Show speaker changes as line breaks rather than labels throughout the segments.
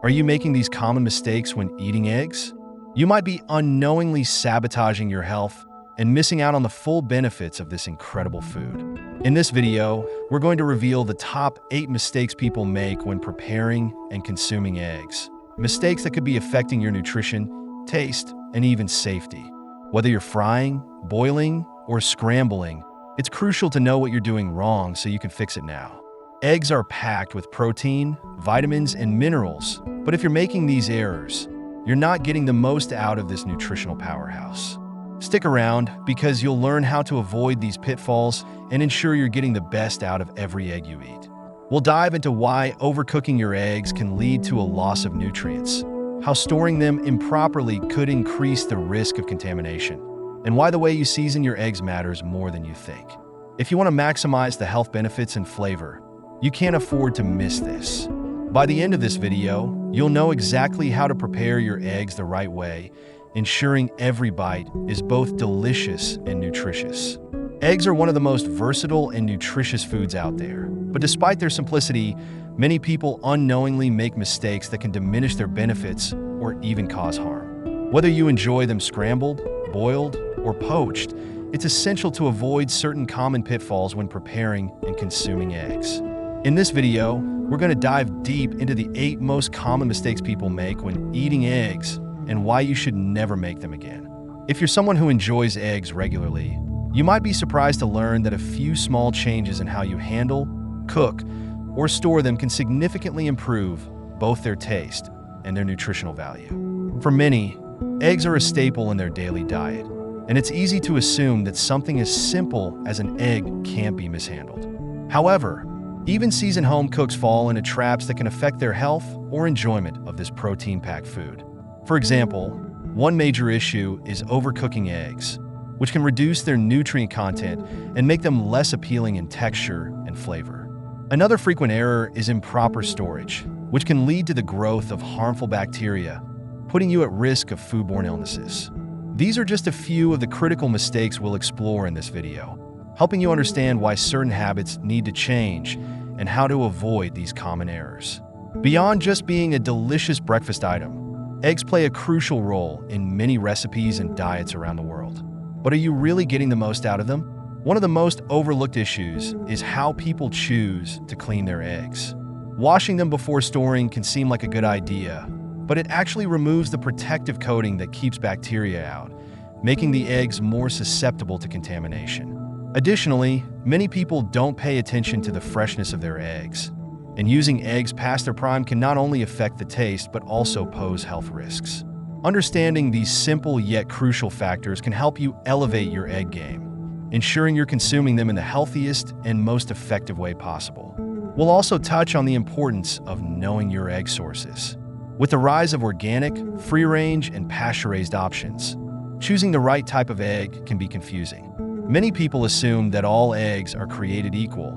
Are you making these common mistakes when eating eggs? You might be unknowingly sabotaging your health and missing out on the full benefits of this incredible food. In this video, we're going to reveal the top 8 mistakes people make when preparing and consuming eggs. Mistakes that could be affecting your nutrition, taste, and even safety. Whether you're frying, boiling, or scrambling, it's crucial to know what you're doing wrong so you can fix it now. Eggs are packed with protein, vitamins, and minerals, but if you're making these errors, you're not getting the most out of this nutritional powerhouse. Stick around because you'll learn how to avoid these pitfalls and ensure you're getting the best out of every egg you eat. We'll dive into why overcooking your eggs can lead to a loss of nutrients, how storing them improperly could increase the risk of contamination, and why the way you season your eggs matters more than you think. If you want to maximize the health benefits and flavor, you can't afford to miss this. By the end of this video, you'll know exactly how to prepare your eggs the right way, ensuring every bite is both delicious and nutritious. Eggs are one of the most versatile and nutritious foods out there, but despite their simplicity, many people unknowingly make mistakes that can diminish their benefits or even cause harm. Whether you enjoy them scrambled, boiled, or poached, it's essential to avoid certain common pitfalls when preparing and consuming eggs. In this video, we're going to dive deep into the 8 most common mistakes people make when eating eggs and why you should never make them again. If you're someone who enjoys eggs regularly, you might be surprised to learn that a few small changes in how you handle, cook, or store them can significantly improve both their taste and their nutritional value. For many, eggs are a staple in their daily diet, and it's easy to assume that something as simple as an egg can't be mishandled. However, even seasoned home cooks fall into traps that can affect their health or enjoyment of this protein-packed food. For example, one major issue is overcooking eggs, which can reduce their nutrient content and make them less appealing in texture and flavor. Another frequent error is improper storage, which can lead to the growth of harmful bacteria, putting you at risk of foodborne illnesses. These are just a few of the critical mistakes we'll explore in this video, helping you understand why certain habits need to change and how to avoid these common errors. Beyond just being a delicious breakfast item, eggs play a crucial role in many recipes and diets around the world. But are you really getting the most out of them? One of the most overlooked issues is how people choose to clean their eggs. Washing them before storing can seem like a good idea, but it actually removes the protective coating that keeps bacteria out, making the eggs more susceptible to contamination. Additionally, many people don't pay attention to the freshness of their eggs, and using eggs past their prime can not only affect the taste but also pose health risks. Understanding these simple yet crucial factors can help you elevate your egg game, ensuring you're consuming them in the healthiest and most effective way possible. We'll also touch on the importance of knowing your egg sources. With the rise of organic, free-range, and pasture-raised options, choosing the right type of egg can be confusing. Many people assume that all eggs are created equal,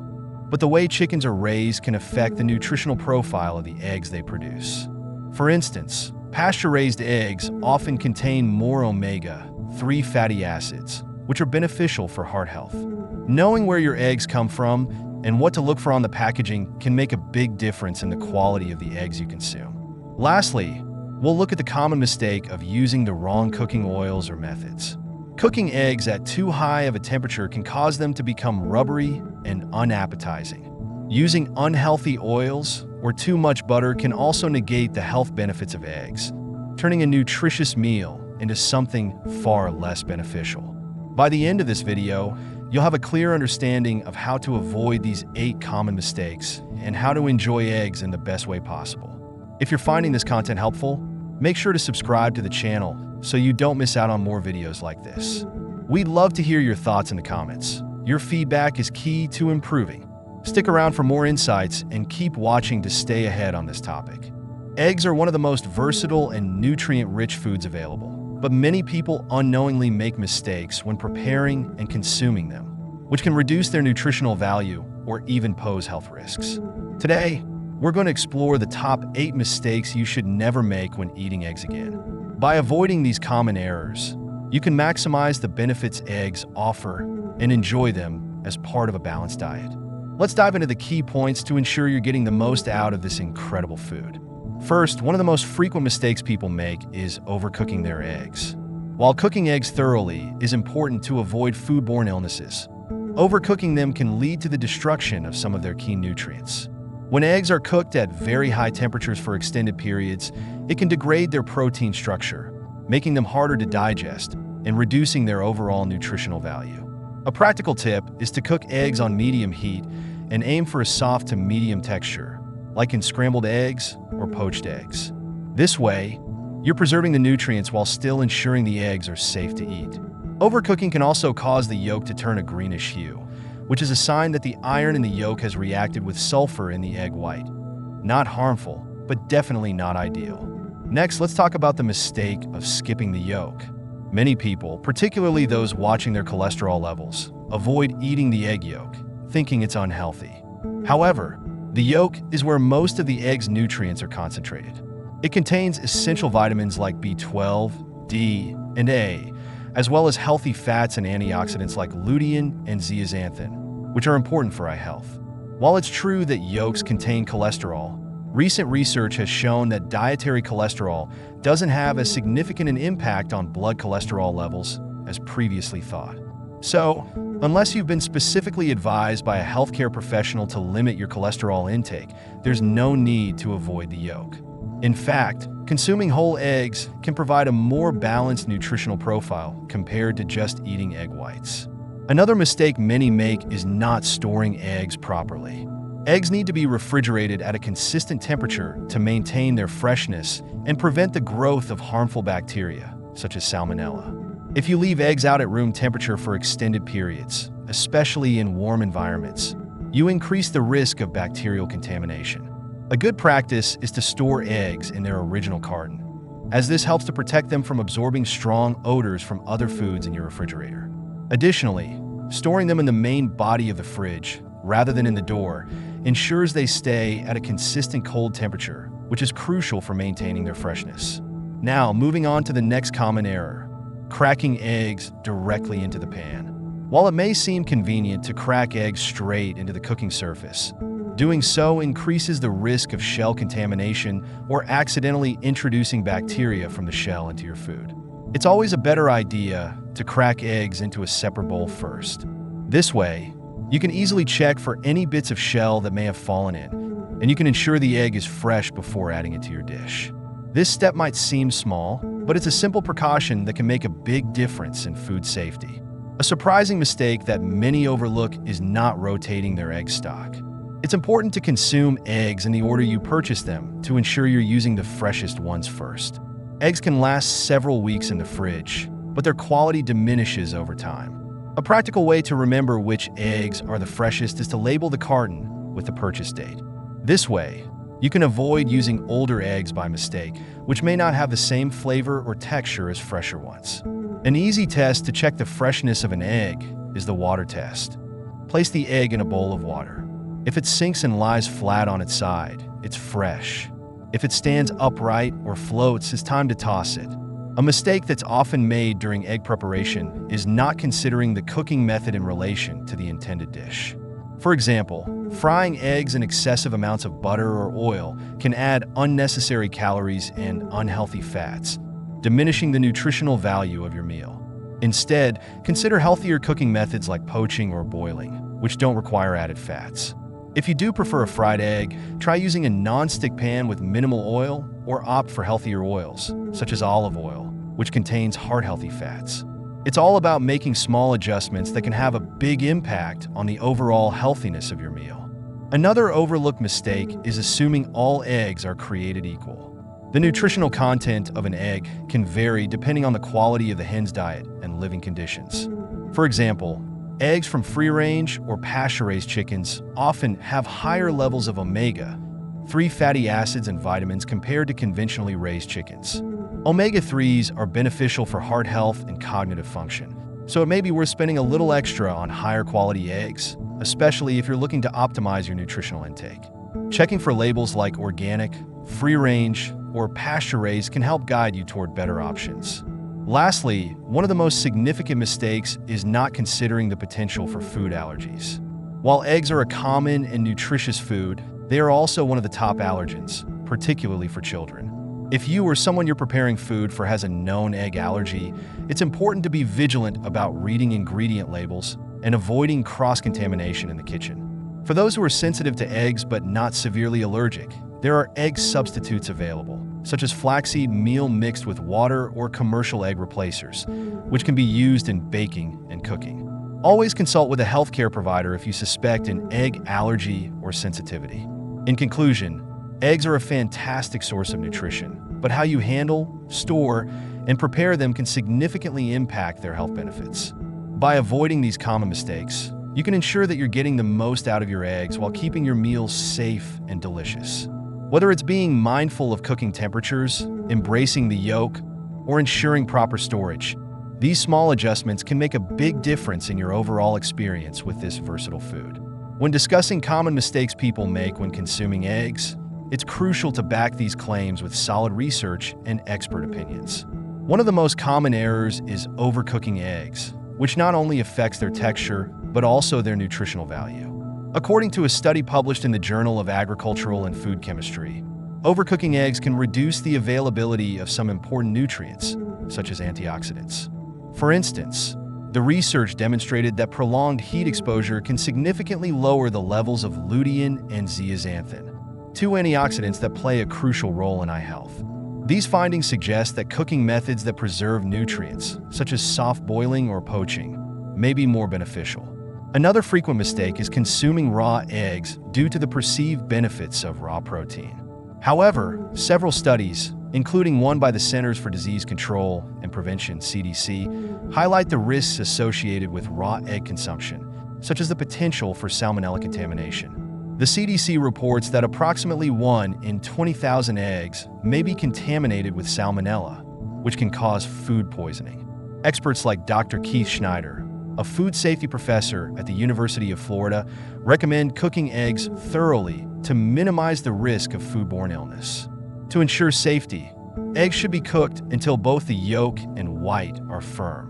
but the way chickens are raised can affect the nutritional profile of the eggs they produce. For instance, pasture-raised eggs often contain more omega-3 fatty acids, which are beneficial for heart health. Knowing where your eggs come from and what to look for on the packaging can make a big difference in the quality of the eggs you consume. Lastly, we'll look at the common mistake of using the wrong cooking oils or methods. Cooking eggs at too high of a temperature can cause them to become rubbery and unappetizing. Using unhealthy oils or too much butter can also negate the health benefits of eggs, turning a nutritious meal into something far less beneficial. By the end of this video, you'll have a clear understanding of how to avoid these 8 common mistakes and how to enjoy eggs in the best way possible. If you're finding this content helpful, make sure to subscribe to the channel so you don't miss out on more videos like this. We'd love to hear your thoughts in the comments. Your feedback is key to improving. Stick around for more insights and keep watching to stay ahead on this topic. Eggs are one of the most versatile and nutrient-rich foods available, but many people unknowingly make mistakes when preparing and consuming them, which can reduce their nutritional value or even pose health risks. Today, we're going to explore the top 8 mistakes you should never make when eating eggs again. By avoiding these common errors, you can maximize the benefits eggs offer and enjoy them as part of a balanced diet. Let's dive into the key points to ensure you're getting the most out of this incredible food. First, one of the most frequent mistakes people make is overcooking their eggs. While cooking eggs thoroughly is important to avoid foodborne illnesses, overcooking them can lead to the destruction of some of their key nutrients. When eggs are cooked at very high temperatures for extended periods, it can degrade their protein structure, making them harder to digest and reducing their overall nutritional value. A practical tip is to cook eggs on medium heat and aim for a soft to medium texture, like in scrambled eggs or poached eggs. This way, you're preserving the nutrients while still ensuring the eggs are safe to eat. Overcooking can also cause the yolk to turn a greenish hue, which is a sign that the iron in the yolk has reacted with sulfur in the egg white. Not harmful, but definitely not ideal. Next, let's talk about the mistake of skipping the yolk. Many people, particularly those watching their cholesterol levels, avoid eating the egg yolk, thinking it's unhealthy. However, the yolk is where most of the egg's nutrients are concentrated. It contains essential vitamins like B12, D, and A, as well as healthy fats and antioxidants like lutein and zeaxanthin, which are important for eye health. While it's true that yolks contain cholesterol, recent research has shown that dietary cholesterol doesn't have as significant an impact on blood cholesterol levels as previously thought. So, unless you've been specifically advised by a healthcare professional to limit your cholesterol intake, there's no need to avoid the yolk. In fact, consuming whole eggs can provide a more balanced nutritional profile compared to just eating egg whites. Another mistake many make is not storing eggs properly. Eggs need to be refrigerated at a consistent temperature to maintain their freshness and prevent the growth of harmful bacteria, such as salmonella. If you leave eggs out at room temperature for extended periods, especially in warm environments, you increase the risk of bacterial contamination. A good practice is to store eggs in their original carton, as this helps to protect them from absorbing strong odors from other foods in your refrigerator. Additionally, storing them in the main body of the fridge, rather than in the door, ensures they stay at a consistent cold temperature, which is crucial for maintaining their freshness. Now, moving on to the next common error: cracking eggs directly into the pan. While it may seem convenient to crack eggs straight into the cooking surface, doing so increases the risk of shell contamination or accidentally introducing bacteria from the shell into your food. It's always a better idea to crack eggs into a separate bowl first. This way, you can easily check for any bits of shell that may have fallen in, and you can ensure the egg is fresh before adding it to your dish. This step might seem small, but it's a simple precaution that can make a big difference in food safety. A surprising mistake that many overlook is not rotating their egg stock. It's important to consume eggs in the order you purchase them to ensure you're using the freshest ones first. Eggs can last several weeks in the fridge, but their quality diminishes over time. A practical way to remember which eggs are the freshest is to label the carton with the purchase date. This way, you can avoid using older eggs by mistake, which may not have the same flavor or texture as fresher ones. An easy test to check the freshness of an egg is the water test. Place the egg in a bowl of water. If it sinks and lies flat on its side, it's fresh. If it stands upright or floats, it's time to toss it. A mistake that's often made during egg preparation is not considering the cooking method in relation to the intended dish. For example, frying eggs in excessive amounts of butter or oil can add unnecessary calories and unhealthy fats, diminishing the nutritional value of your meal. Instead, consider healthier cooking methods like poaching or boiling, which don't require added fats. If you do prefer a fried egg, try using a non-stick pan with minimal oil or opt for healthier oils, such as olive oil, which contains heart-healthy fats. It's all about making small adjustments that can have a big impact on the overall healthiness of your meal. Another overlooked mistake is assuming all eggs are created equal. The nutritional content of an egg can vary depending on the quality of the hen's diet and living conditions. For example, eggs from free-range or pasture-raised chickens often have higher levels of omega-3 fatty acids and vitamins compared to conventionally raised chickens. Omega-3s are beneficial for heart health and cognitive function, so it may be worth spending a little extra on higher-quality eggs, especially if you're looking to optimize your nutritional intake. Checking for labels like organic, free-range, or pasture-raised can help guide you toward better options. Lastly, one of the most significant mistakes is not considering the potential for food allergies. While eggs are a common and nutritious food, they are also one of the top allergens, particularly for children. If you or someone you're preparing food for has a known egg allergy, it's important to be vigilant about reading ingredient labels and avoiding cross-contamination in the kitchen. For those who are sensitive to eggs but not severely allergic, there are egg substitutes available, such as flaxseed meal mixed with water or commercial egg replacers, which can be used in baking and cooking. Always consult with a healthcare provider if you suspect an egg allergy or sensitivity. In conclusion, eggs are a fantastic source of nutrition, but how you handle, store, and prepare them can significantly impact their health benefits. By avoiding these common mistakes, you can ensure that you're getting the most out of your eggs while keeping your meals safe and delicious. Whether it's being mindful of cooking temperatures, embracing the yolk, or ensuring proper storage, these small adjustments can make a big difference in your overall experience with this versatile food. When discussing common mistakes people make when consuming eggs, it's crucial to back these claims with solid research and expert opinions. One of the most common errors is overcooking eggs, which not only affects their texture, but also their nutritional value. According to a study published in the Journal of Agricultural and Food Chemistry, overcooking eggs can reduce the availability of some important nutrients, such as antioxidants. For instance, the research demonstrated that prolonged heat exposure can significantly lower the levels of lutein and zeaxanthin, two antioxidants that play a crucial role in eye health. These findings suggest that cooking methods that preserve nutrients, such as soft boiling or poaching, may be more beneficial. Another frequent mistake is consuming raw eggs due to the perceived benefits of raw protein. However, several studies, including one by the Centers for Disease Control and Prevention (CDC), highlight the risks associated with raw egg consumption, such as the potential for salmonella contamination. The CDC reports that approximately 1 in 20,000 eggs may be contaminated with salmonella, which can cause food poisoning. Experts like Dr. Keith Schneider, a food safety professor at the University of Florida, recommend cooking eggs thoroughly to minimize the risk of foodborne illness. To ensure safety, eggs should be cooked until both the yolk and white are firm,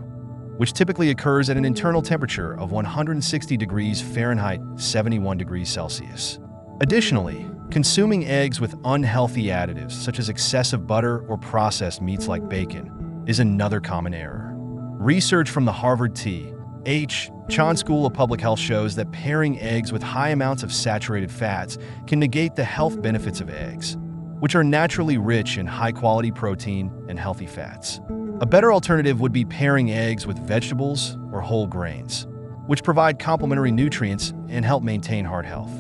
which typically occurs at an internal temperature of 160 degrees Fahrenheit, 71 degrees Celsius. Additionally, consuming eggs with unhealthy additives such as excessive butter or processed meats like bacon is another common error. Research from the Harvard T.H. Chan School of Public Health shows that pairing eggs with high amounts of saturated fats can negate the health benefits of eggs, which are naturally rich in high-quality protein and healthy fats. A better alternative would be pairing eggs with vegetables or whole grains, which provide complementary nutrients and help maintain heart health.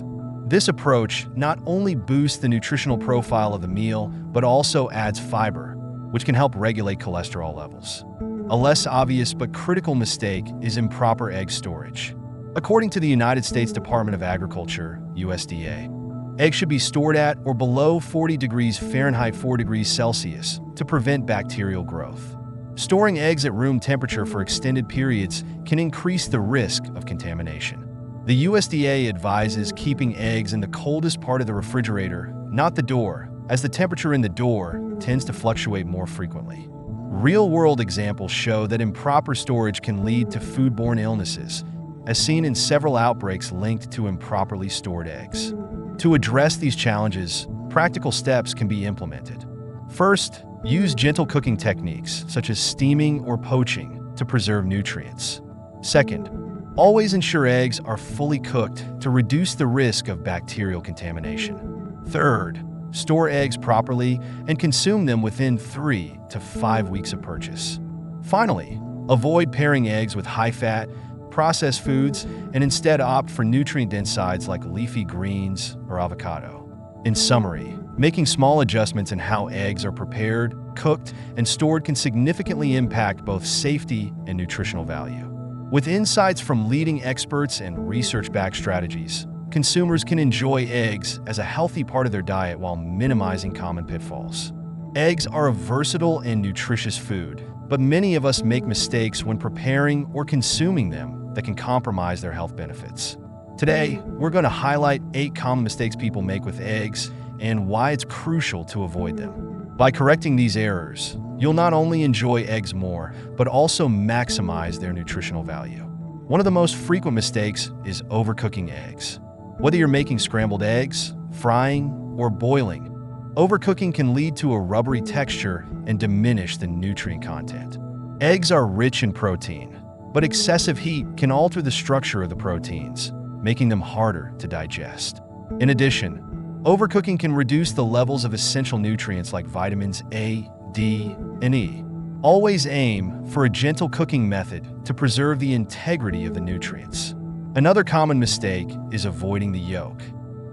This approach not only boosts the nutritional profile of the meal, but also adds fiber, which can help regulate cholesterol levels. A less obvious but critical mistake is improper egg storage. According to the United States Department of Agriculture, USDA, eggs should be stored at or below 40 degrees Fahrenheit, 4 degrees Celsius, to prevent bacterial growth. Storing eggs at room temperature for extended periods can increase the risk of contamination. The USDA advises keeping eggs in the coldest part of the refrigerator, not the door, as the temperature in the door tends to fluctuate more frequently. Real-world examples show that improper storage can lead to foodborne illnesses, as seen in several outbreaks linked to improperly stored eggs. To address these challenges, practical steps can be implemented. First, use gentle cooking techniques, such as steaming or poaching, to preserve nutrients. Second, always ensure eggs are fully cooked to reduce the risk of bacterial contamination. Third, store eggs properly and consume them within 3 to 5 weeks of purchase. Finally, avoid pairing eggs with high-fat, processed foods and instead opt for nutrient-dense sides like leafy greens or avocado. In summary, making small adjustments in how eggs are prepared, cooked, and stored can significantly impact both safety and nutritional value. With insights from leading experts and research-backed strategies, consumers can enjoy eggs as a healthy part of their diet while minimizing common pitfalls. Eggs are a versatile and nutritious food, but many of us make mistakes when preparing or consuming them that can compromise their health benefits. Today, we're going to highlight 8 common mistakes people make with eggs and why it's crucial to avoid them. By correcting these errors, you'll not only enjoy eggs more, but also maximize their nutritional value. One of the most frequent mistakes is overcooking eggs. Whether you're making scrambled eggs, frying, or boiling, Overcooking can lead to a rubbery texture and diminish the nutrient content. Eggs are rich in protein, but excessive heat can alter the structure of the proteins, making them harder to digest. In addition, overcooking can reduce the levels of essential nutrients like vitamins A, D, and E. Always aim for a gentle cooking method to preserve the integrity of the nutrients. Another common mistake is avoiding the yolk.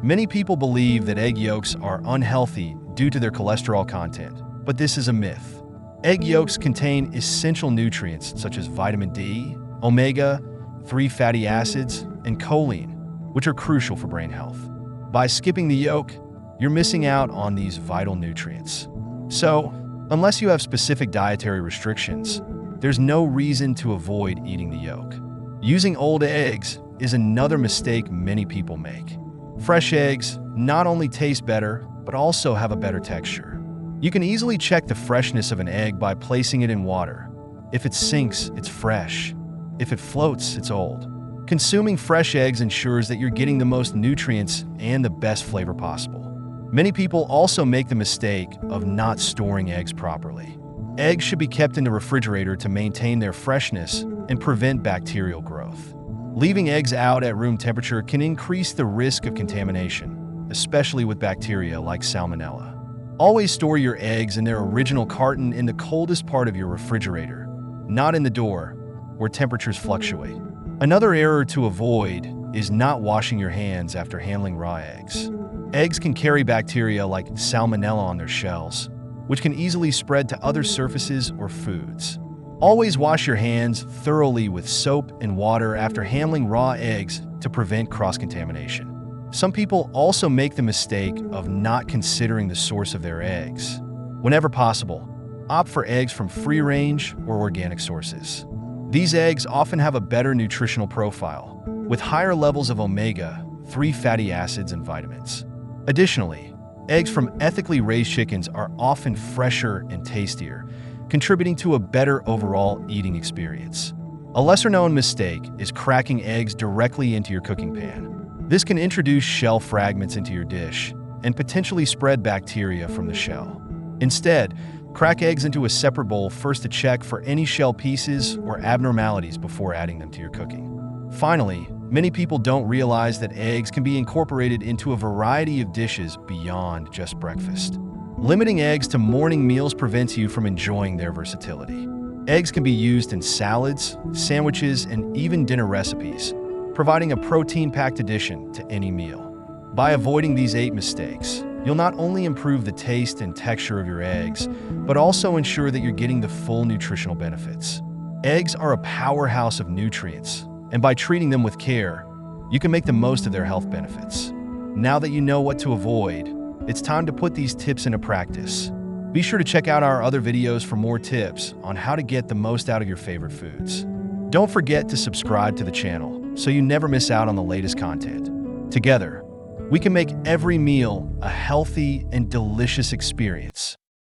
Many people believe that egg yolks are unhealthy due to their cholesterol content, but this is a myth. Egg yolks contain essential nutrients such as vitamin D, omega-3 fatty acids, and choline, which are crucial for brain health. By skipping the yolk, you're missing out on these vital nutrients. So, unless you have specific dietary restrictions, there's no reason to avoid eating the yolk. Using old eggs is another mistake many people make. Fresh eggs not only taste better, but also have a better texture. You can easily check the freshness of an egg by placing it in water. If it sinks, it's fresh. If it floats, it's old. Consuming fresh eggs ensures that you're getting the most nutrients and the best flavor possible. Many people also make the mistake of not storing eggs properly. Eggs should be kept in the refrigerator to maintain their freshness and prevent bacterial growth. Leaving eggs out at room temperature can increase the risk of contamination, especially with bacteria like salmonella. Always store your eggs in their original carton in the coldest part of your refrigerator, not in the door, where temperatures fluctuate. Another error to avoid is not washing your hands after handling raw eggs. Eggs can carry bacteria like salmonella on their shells, which can easily spread to other surfaces or foods. Always wash your hands thoroughly with soap and water after handling raw eggs to prevent cross-contamination. Some people also make the mistake of not considering the source of their eggs. Whenever possible, opt for eggs from free-range or organic sources. These eggs often have a better nutritional profile, with higher levels of omega-3 fatty acids and vitamins. Additionally, eggs from ethically raised chickens are often fresher and tastier, contributing to a better overall eating experience. A lesser-known mistake is cracking eggs directly into your cooking pan. This can introduce shell fragments into your dish and potentially spread bacteria from the shell. Instead, crack eggs into a separate bowl first to check for any shell pieces or abnormalities before adding them to your cooking. Finally, many people don't realize that eggs can be incorporated into a variety of dishes beyond just breakfast. Limiting eggs to morning meals prevents you from enjoying their versatility. Eggs can be used in salads, sandwiches, and even dinner recipes, providing a protein-packed addition to any meal. By avoiding these 8 mistakes, you'll not only improve the taste and texture of your eggs, but also ensure that you're getting the full nutritional benefits. Eggs are a powerhouse of nutrients, and by treating them with care, you can make the most of their health benefits. Now that you know what to avoid, it's time to put these tips into practice. Be sure to check out our other videos for more tips on how to get the most out of your favorite foods. Don't forget to subscribe to the channel so you never miss out on the latest content. Together, we can make every meal a healthy and delicious experience.